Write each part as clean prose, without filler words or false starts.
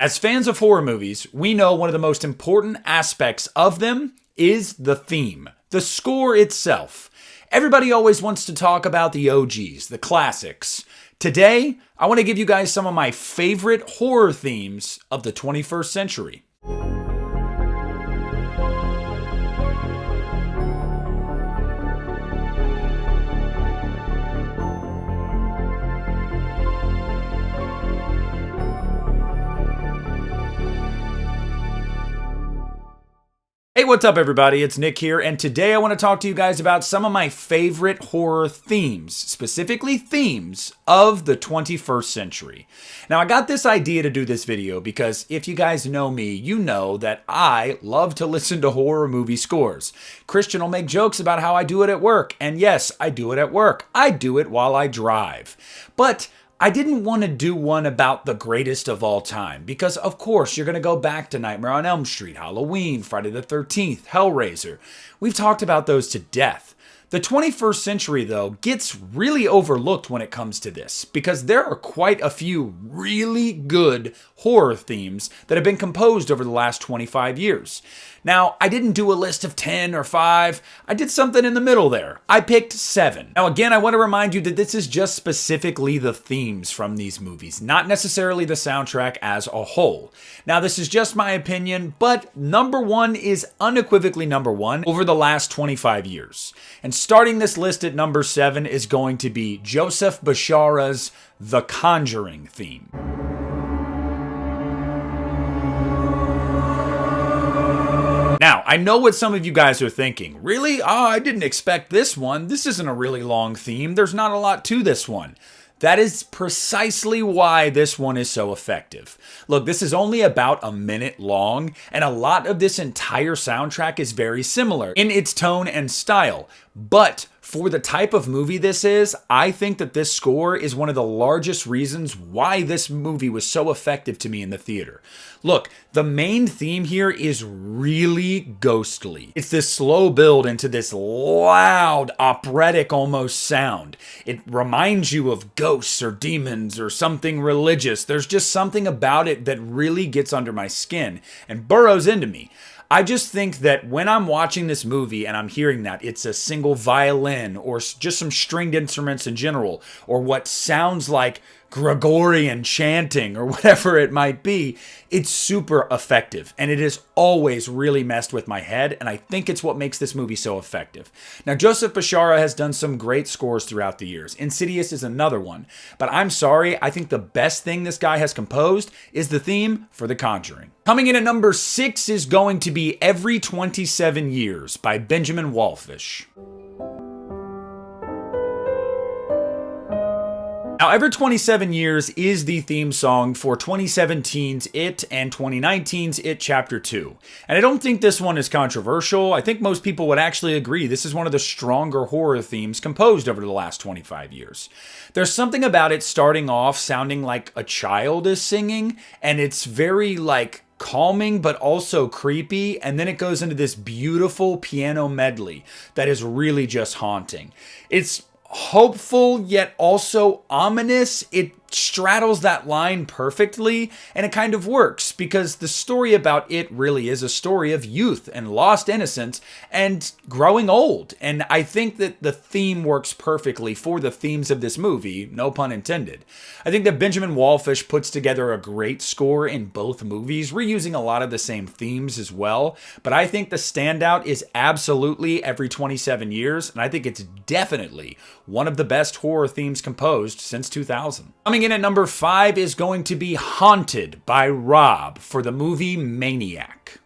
As fans of horror movies, we know one of the most important aspects of them is the theme, the score itself. Everybody always wants to talk about the OGs, the classics. Today, I want to give you guys some of my favorite horror themes of the 21st century. Hey, what's up everybody? It's Nick here, and today I want to talk to you guys about some of my favorite horror themes, specifically themes of the 21st century. Now, I got this idea to do this video because if you guys know me, you know that I love to listen to horror movie scores. Christian will make jokes about how I do it at work, and yes, I do it at work. I do it while I drive. But I didn't want to do one about the greatest of all time because, of course, you're going to go back to Nightmare on Elm Street, Halloween, Friday the 13th, Hellraiser. We've talked about those to death. The 21st century, though, gets really overlooked when it comes to this because there are quite a few really good horror themes that have been composed over the last 25 years. Now, I didn't do a list of 10 or 5. I did something in the middle there. I picked 7. Now, again, I want to remind you that this is just specifically the themes from these movies, not necessarily the soundtrack as a whole. Now, this is just my opinion, but number 1 is unequivocally number 1 over the last 25 years. And starting this list at number 7 is going to be Joseph Bashara's The Conjuring theme. Now, I know what some of you guys are thinking. Really? I didn't expect this one. This isn't a really long theme. There's not a lot to this one. That is precisely why this one is so effective. Look, this is only about a minute long, and a lot of this entire soundtrack is very similar in its tone and style. But for the type of movie this is, I think that this score is one of the largest reasons why this movie was so effective to me in the theater. Look, the main theme here is really ghostly. It's this slow build into this loud, operatic almost sound. It reminds you of ghosts or demons or something religious. There's just something about it that really gets under my skin and burrows into me. I just think that when I'm watching this movie and I'm hearing that it's a single violin or just some stringed instruments in general, or what sounds like Gregorian chanting or whatever it might be, it's super effective. And it has always really messed with my head, and I think it's what makes this movie so effective. Now, Joseph Bashara has done some great scores throughout the years. Insidious is another one. But I'm sorry, I think the best thing this guy has composed is the theme for The Conjuring. Coming in at number 6 is going to be Every 27 Years by Benjamin Wallfisch. Now, Every 27 Years is the theme song for 2017's It and 2019's It Chapter 2. And I don't think this one is controversial. I think most people would actually agree this is one of the stronger horror themes composed over the last 25 years. There's something about it starting off sounding like a child is singing, and it's very calming but also creepy, and then it goes into this beautiful piano medley that is really just haunting. It's hopeful yet also ominous. It straddles that line perfectly, and it kind of works because the story about it really is a story of youth and lost innocence and growing old. And I think that the theme works perfectly for the themes of this movie, no pun intended. I think that Benjamin Wallfisch puts together a great score in both movies, reusing a lot of the same themes as well. But I think the standout is absolutely Every 27 Years, and I think it's definitely one of the best horror themes composed since 2000. Coming in at number 5 is going to be Haunted by Rob for the movie Maniac.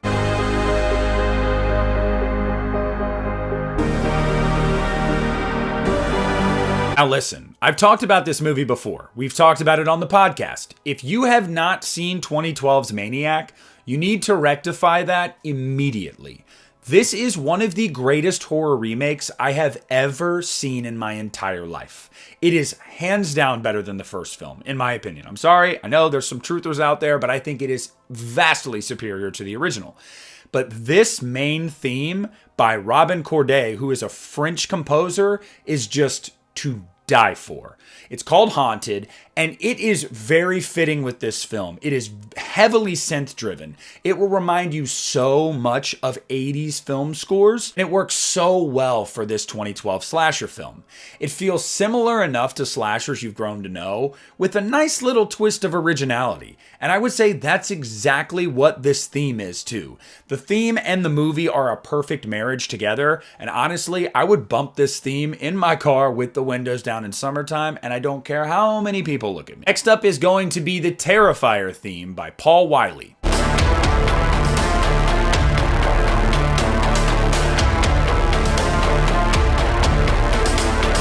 Now listen, I've talked about this movie before. We've talked about it on the podcast. If you have not seen 2012's Maniac, you need to rectify that immediately. This is one of the greatest horror remakes I have ever seen in my entire life. It is hands down better than the first film, in my opinion. I'm sorry, I know there's some truthers out there, but I think it is vastly superior to the original. But this main theme by Robin Corday, who is a French composer, is just to die for. It's called Haunted, And it is very fitting with this film. It is heavily synth driven. It will remind you so much of 80s film scores. And it works so well for this 2012 slasher film. It feels similar enough to slashers you've grown to know, with a nice little twist of originality. And I would say that's exactly what this theme is too. The theme and the movie are a perfect marriage together. And honestly, I would bump this theme in my car with the windows down in summertime, and I don't care how many people look at me. Next up is going to be the Terrifier theme by Paul Wiley.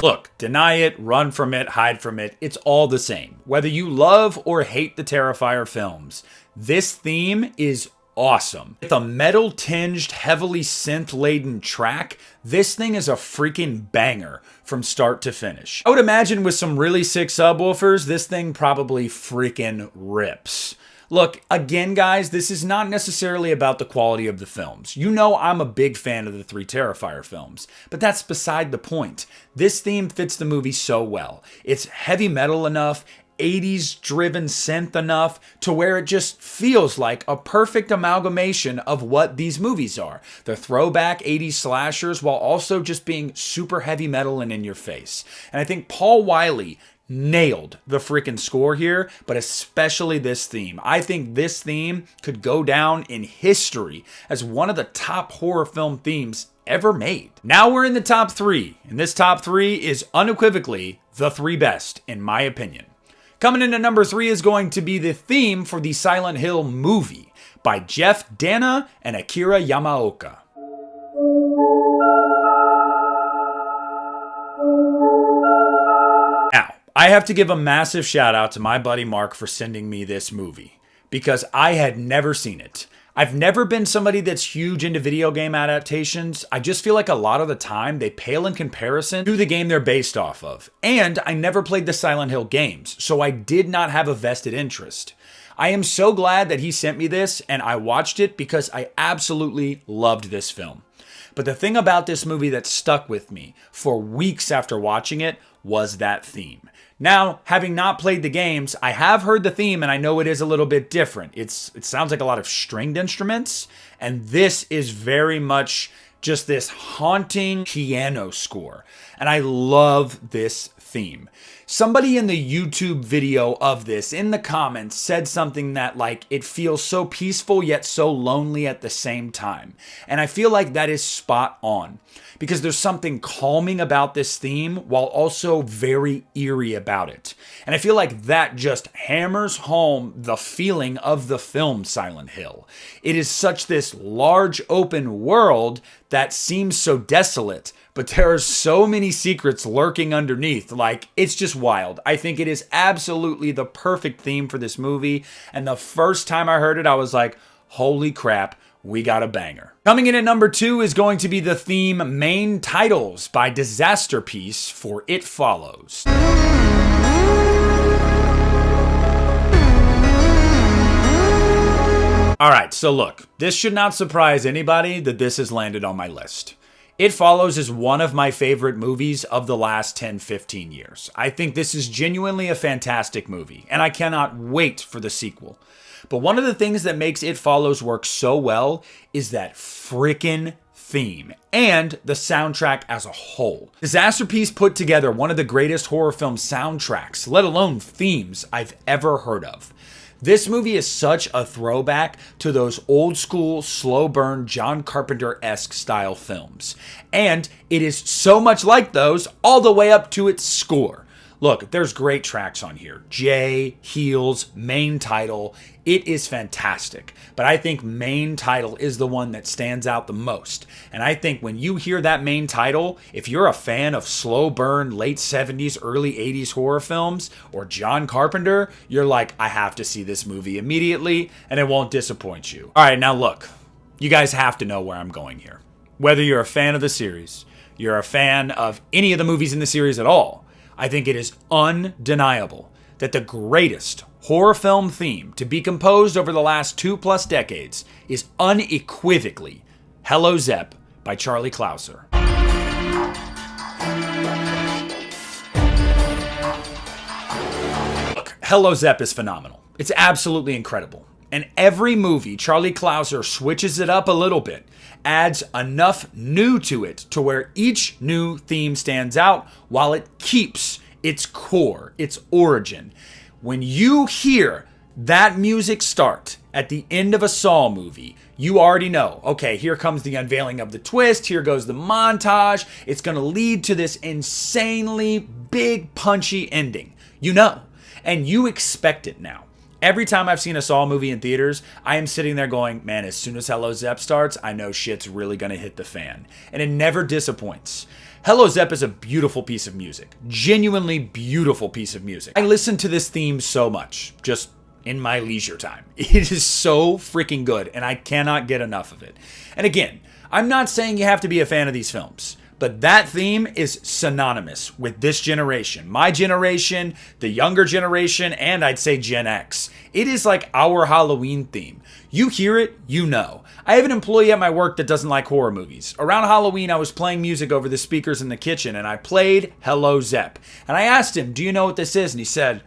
Look, deny it, run from it, hide from it, it's all the same. Whether you love or hate the Terrifier films, this theme is awesome. With a metal-tinged, heavily synth-laden track, this thing is a freaking banger from start to finish. I would imagine with some really sick subwoofers, this thing probably freaking rips. Look, again, guys, this is not necessarily about the quality of the films. You know I'm a big fan of the 3 Terrifier films, but that's beside the point. This theme fits the movie so well. It's heavy metal enough, 80s driven synth enough to where it just feels like a perfect amalgamation of what these movies are. They're throwback 80s slashers while also just being super heavy metal and in your face. And I think Paul Wiley nailed the freaking score here, but especially this theme. I think this theme could go down in history as one of the top horror film themes ever made. Now we're in the top 3, and this top 3 is unequivocally the 3 best, in my opinion. Coming in at number 3 is going to be the theme for the Silent Hill movie by Jeff Dana and Akira Yamaoka. Now, I have to give a massive shout out to my buddy Mark for sending me this movie, because I had never seen it. I've never been somebody that's huge into video game adaptations. I just feel like a lot of the time they pale in comparison to the game they're based off of. And I never played the Silent Hill games, so I did not have a vested interest. I am so glad that he sent me this and I watched it because I absolutely loved this film. But the thing about this movie that stuck with me for weeks after watching it was that theme. Now, having not played the games, I have heard the theme and I know it is a little bit different. It sounds like a lot of stringed instruments, and this is very much just this haunting piano score. And I love this theme. Somebody in the YouTube video of this, in the comments, said something that like, it feels so peaceful yet so lonely at the same time. And I feel like that is spot on. Because there's something calming about this theme while also very eerie about it. And I feel like that just hammers home the feeling of the film Silent Hill. It is such this large open world that seems so desolate, but there are so many secrets lurking underneath. Like, it's just wild. I think it is absolutely the perfect theme for this movie. And the first time I heard it, I was like, holy crap. We got a banger. Coming in at number 2 is going to be the theme Main Titles by Disaster Piece for It Follows. Alright, so look, this should not surprise anybody that this has landed on my list. It Follows is one of my favorite movies of the last 10-15 years. I think this is genuinely a fantastic movie, and I cannot wait for the sequel. But one of the things that makes It Follows work so well is that frickin' theme and the soundtrack as a whole. Disaster Piece put together one of the greatest horror film soundtracks, let alone themes, I've ever heard of. This movie is such a throwback to those old school, slow burn, John Carpenter-esque style films. And it is so much like those all the way up to its score. Look, there's great tracks on here. Jay, Heels, Main Title. It is fantastic. But I think Main Title is the one that stands out the most. And I think when you hear that Main Title, if you're a fan of slow burn, late 70s, early 80s horror films, or John Carpenter, you're like, I have to see this movie immediately, and it won't disappoint you. All right, now look, you guys have to know where I'm going here. Whether you're a fan of the series, you're a fan of any of the movies in the series at all, I think it is undeniable that the greatest horror film theme to be composed over the last 2+ decades is unequivocally Hello Zep by Charlie Clouser. Look, Hello Zepp is phenomenal. It's absolutely incredible. And every movie, Charlie Clouser switches it up a little bit, adds enough new to it to where each new theme stands out while it keeps its core, its origin. When you hear that music start at the end of a Saw movie, you already know, okay, here comes the unveiling of the twist, here goes the montage, it's going to lead to this insanely big, punchy ending. You know, and you expect it now. Every time I've seen a Saw movie in theaters, I am sitting there going, man, as soon as Hello Zepp starts, I know shit's really going to hit the fan. And it never disappoints. Hello Zepp is a beautiful piece of music. Genuinely beautiful piece of music. I listen to this theme so much, just in my leisure time. It is so freaking good, and I cannot get enough of it. And again, I'm not saying you have to be a fan of these films, but that theme is synonymous with this generation. My generation, the younger generation, and I'd say Gen X. It is like our Halloween theme. You hear it, you know. I have an employee at my work that doesn't like horror movies. Around Halloween, I was playing music over the speakers in the kitchen, and I played Hello Zepp. And I asked him, do you know what this is? And he said,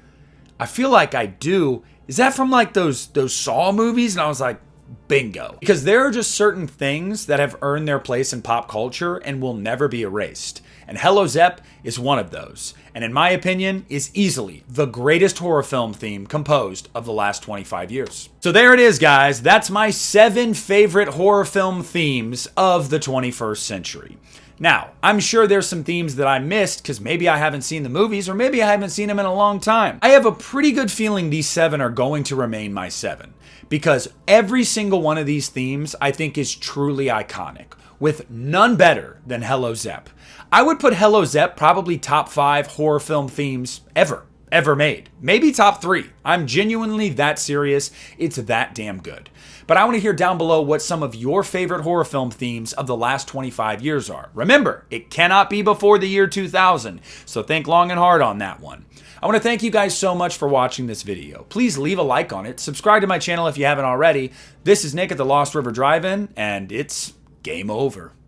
I feel like I do. Is that from like those Saw movies? And I was like, bingo. Because there are just certain things that have earned their place in pop culture and will never be erased. And Hello Zepp is one of those. And in my opinion, is easily the greatest horror film theme composed of the last 25 years. So there it is, guys. That's my 7 favorite horror film themes of the 21st century. Now, I'm sure there's some themes that I missed because maybe I haven't seen the movies or maybe I haven't seen them in a long time. I have a pretty good feeling these 7 are going to remain my 7 because every single one of these themes I think is truly iconic, with none better than Hello Zepp. I would put Hello Zepp probably top 5 horror film themes ever made. Maybe top 3. I'm genuinely that serious. It's that damn good. But I want to hear down below what some of your favorite horror film themes of the last 25 years are. Remember, it cannot be before the year 2000, so think long and hard on that one. I want to thank you guys so much for watching this video. Please leave a like on it, subscribe to my channel if you haven't already. This is Nick at the Lost River Drive-In, and it's game over.